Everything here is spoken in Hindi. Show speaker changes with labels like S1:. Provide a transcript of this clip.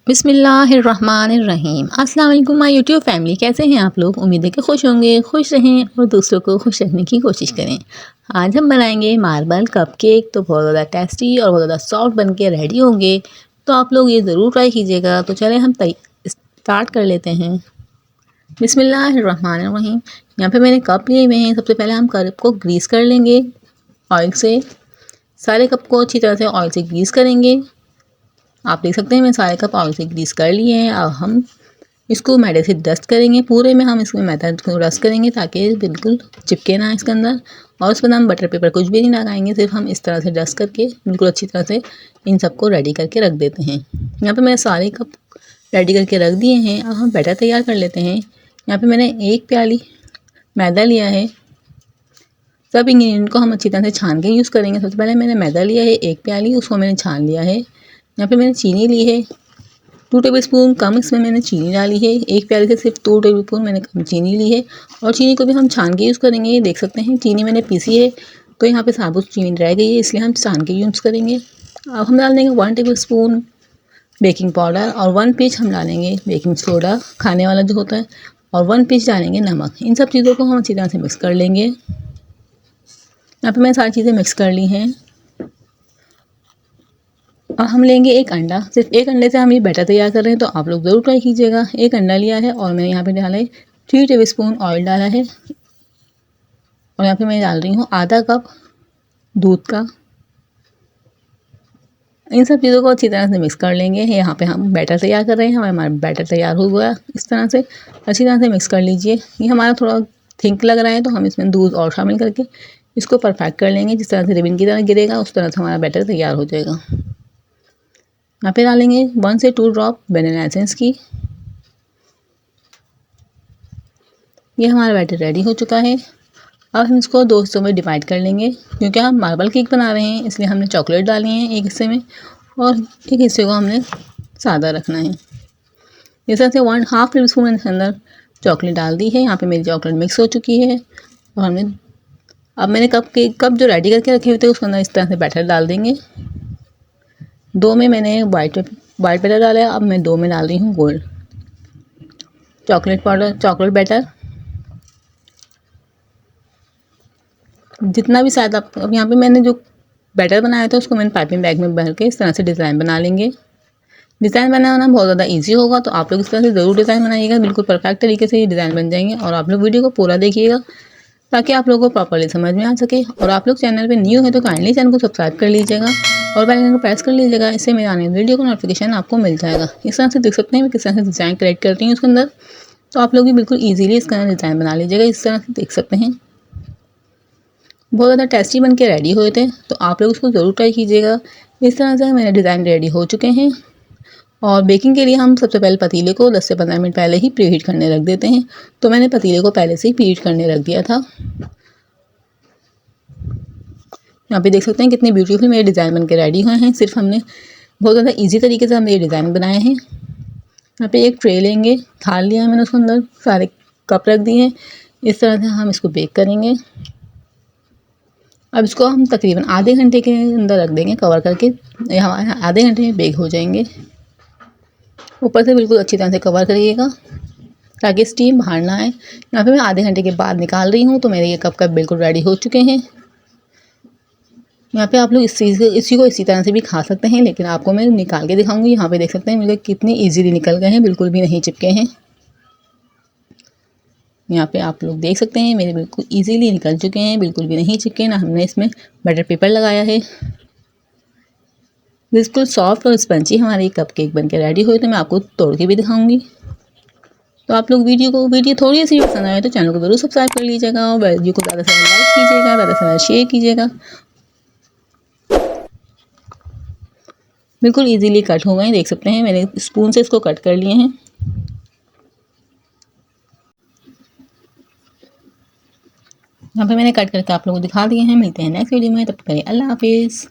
S1: बिस्मिल्लाहिर्रहमानिर्रहीम। अस्सलाम वालेकुम माय यूट्यूब फैमिली, कैसे हैं आप लोग। उम्मीद है कि खुश होंगे, खुश रहें और दूसरों को खुश रखने की कोशिश करें। आज हम बनाएंगे मार्बल कपकेक। तो बहुत ज़्यादा टेस्टी और बहुत ज़्यादा सॉफ्ट बन के रेडी होंगे। तो आप लोग ये ज़रूर ट्राई कीजिएगा। तो चलें हम स्टार्ट कर लेते हैं। बिस्मिल्लाहिर्रहमानिर्रहीम। यहाँ पे मैंने कप लिए हुए हैं। सबसे पहले हम कप को ग्रीस कर लेंगे ऑयल से। सारे कप को अच्छी तरह से ऑयल से ग्रीस करेंगे। आप देख सकते हैं मैं सारे कप ऑयल से ग्रीस कर लिए हैं। अब हम इसको मैदे से डस्ट करेंगे। पूरे में हम इसमें मैदा को डस्ट करेंगे ताकि बिल्कुल चिपके ना इसके अंदर। और उस पर हम बटर पेपर कुछ भी नहीं लगाएंगे, सिर्फ हम इस तरह से डस्ट करके बिल्कुल अच्छी तरह से इन सबको रेडी करके रख देते हैं। यहाँ पे मैंने सारे कप रेडी करके रख दिए हैं। अब हम बैटर तैयार कर लेते हैं। यहाँ पे मैंने 1 प्याली मैदा लिया है। सब इंग्रेडिएंट को हम अच्छी तरह से छान के यूज़ करेंगे। सबसे पहले मैंने मैदा लिया है 1 प्याली, उसको मैंने छान लिया है। यहाँ पे मैंने चीनी ली है 2 टेबलस्पून कम, इसमें मैंने चीनी डाली है। 1 प्याले से सिर्फ 2 टेबलस्पून मैंने कम चीनी ली है। और चीनी को भी हम छान के यूज़ करेंगे। ये देख सकते हैं चीनी मैंने पीसी है, तो यहाँ पे साबुत चीनी रह गई है, इसलिए हम छान के यूज़ करेंगे। अब हम डाल देंगे 1 टेबलस्पून बेकिंग पाउडर और 1 पिंच हम डालेंगे बेकिंग सोडा खाने वाला जो होता है, और 1 पिंच डालेंगे नमक। इन सब चीज़ों को हम अच्छी तरह से मिक्स कर लेंगे। यहाँ पर मैंने सारी चीज़ें मिक्स कर ली हैं। अब हम लेंगे 1 अंडा। सिर्फ 1 अंडे से हम ये बैटर तैयार कर रहे हैं, तो आप लोग ज़रूर ट्राई कीजिएगा। 1 अंडा लिया है और मैंने यहाँ पे डाला है 3 टेबलस्पून ऑयल डाला है। और यहाँ पे मैं डाल रही हूँ आधा कप दूध का। इन सब चीज़ों को अच्छी तरह से मिक्स कर लेंगे। यहाँ पे हम बैटर तैयार कर रहे हैं। हमारा बैटर तैयार हो गया। इस तरह से अच्छी तरह से मिक्स कर लीजिए। ये हमारा थोड़ा थिक लग रहा है, तो हम इसमें दूध और शामिल करके इसको परफेक्ट कर लेंगे। जिस तरह से रिबन की तरह गिरेगा उस तरह से हमारा बैटर तैयार हो जाएगा। यहाँ पे डालेंगे 1 से 2 ड्रॉप वनीला एसेंस की। ये हमारा बैटर रेडी हो चुका है। अब हम इसको 2 हिस्सों में डिवाइड कर लेंगे। क्योंकि हम मार्बल केक बना रहे हैं, इसलिए हमने चॉकलेट डाली है एक हिस्से में और एक हिस्से को हमने सादा रखना है। इस तरह से 1/2 टेबलस्पून मैंने इसके अंदर चॉकलेट डाल दी है। यहाँ पे मेरी चॉकलेट मिक्स हो चुकी है। और अब मैंने कप जो रेडी करके रखे हुए थे उसके अंदर इस तरह से बैटर डाल देंगे। 2 में मैंने वाइट बैटर डाला है। अब मैं 2 में डाल रही हूँ गोल्ड चॉकलेट बैटर। जितना भी शायद आप, अब यहाँ पे मैंने जो बैटर बनाया था उसको मैंने पाइपिंग बैग में भर के इस तरह से डिज़ाइन बना लेंगे। डिज़ाइन बनाना बहुत ज़्यादा इजी होगा, तो आप लोग इस तरह से ज़रूर डिज़ाइन बनाइएगा। बिल्कुल परफेक्ट तरीके से ये डिज़ाइन बन जाएंगे। और आप लोग वीडियो को पूरा देखिएगा ताकि आप लोगों को प्रॉपर्ली समझ में आ सके। और आप लोग चैनल पे न्यू है तो काइंडली चैनल को सब्सक्राइब कर लीजिएगा और बेल आइकन को प्रेस कर लीजिएगा। इससे मेरे आने वीडियो का नोटिफिकेशन आपको मिल जाएगा। इस तरह से देख सकते हैं मैं किस तरह से डिज़ाइन क्रिएट करती हूँ उसके अंदर। तो आप लोग भी बिल्कुल ईजीली इसका डिज़ाइन बना लीजिएगा। इस तरह से देख सकते हैं बहुत ज़्यादा टेस्टी बन के रेडी हुए थे, तो आप लोग उसको ज़रूर ट्राई कीजिएगा। इस तरह से मेरे डिज़ाइन रेडी हो चुके हैं। और बेकिंग के लिए हम सबसे पहले पतीले को 10 से 15 मिनट पहले ही प्रीहीट करने रख देते हैं। तो मैंने पतीले को पहले से ही प्रीहीट करने रख दिया था। यहाँ पे देख सकते हैं कितने ब्यूटीफुल मेरे डिज़ाइन बन के रेडी हुए हैं। सिर्फ हमने बहुत ज़्यादा ईजी तरीके से हमने ये डिज़ाइन बनाए हैं। यहाँ पे एक ट्रे लेंगे, थाल लिया है मैंने, उसके अंदर सारे कप रख दिए हैं। इस तरह से हम इसको बेक करेंगे। अब इसको हम तकरीबन आधे घंटे के अंदर रख देंगे कवर करके। ये हमारे आधे घंटे में बेक हो जाएंगे। ऊपर से बिल्कुल अच्छी तरह से कवर करिएगा ताकि स्टीम बाहर ना आए। यहाँ पे मैं आधे घंटे के बाद निकाल रही हूँ, तो मेरे ये कप बिल्कुल रेडी हो चुके हैं। यहाँ पे आप लोग इसी को इसी तरह से भी खा सकते हैं, लेकिन आपको मैं निकाल के दिखाऊंगी। यहाँ पे देख सकते हैं मुझे कितने इजीली निकल गए हैं, बिल्कुल भी नहीं चिपके हैं। यहाँ पे आप लोग देख सकते हैं मेरे बिल्कुल इजीली निकल चुके हैं, बिल्कुल भी नहीं चिपके। ना हमने इसमें बटर पेपर लगाया है। बिल्कुल सॉफ्ट और स्पंजी हमारे कप केक बन के रेडी हुए, तो मैं आपको तोड़ के भी दिखाऊंगी। तो आप लोग वीडियो थोड़ी सी पसंद आए तो चैनल को ज़रूर सब्सक्राइब कर लीजिएगा और वीडियो को ज़्यादा से ज़्यादा लाइक कीजिएगा, ज़्यादा से ज़्यादा शेयर कीजिएगा। बिल्कुल इजीली कट हो गए, देख सकते हैं मैंने स्पून से इसको कट कर लिए हैं। यहाँ पे मैंने कट करके आप लोगों को दिखा दिए हैं। मिलते हैं नेक्स्ट वीडियो में, तब तक के लिए अल्लाह हाफिज़।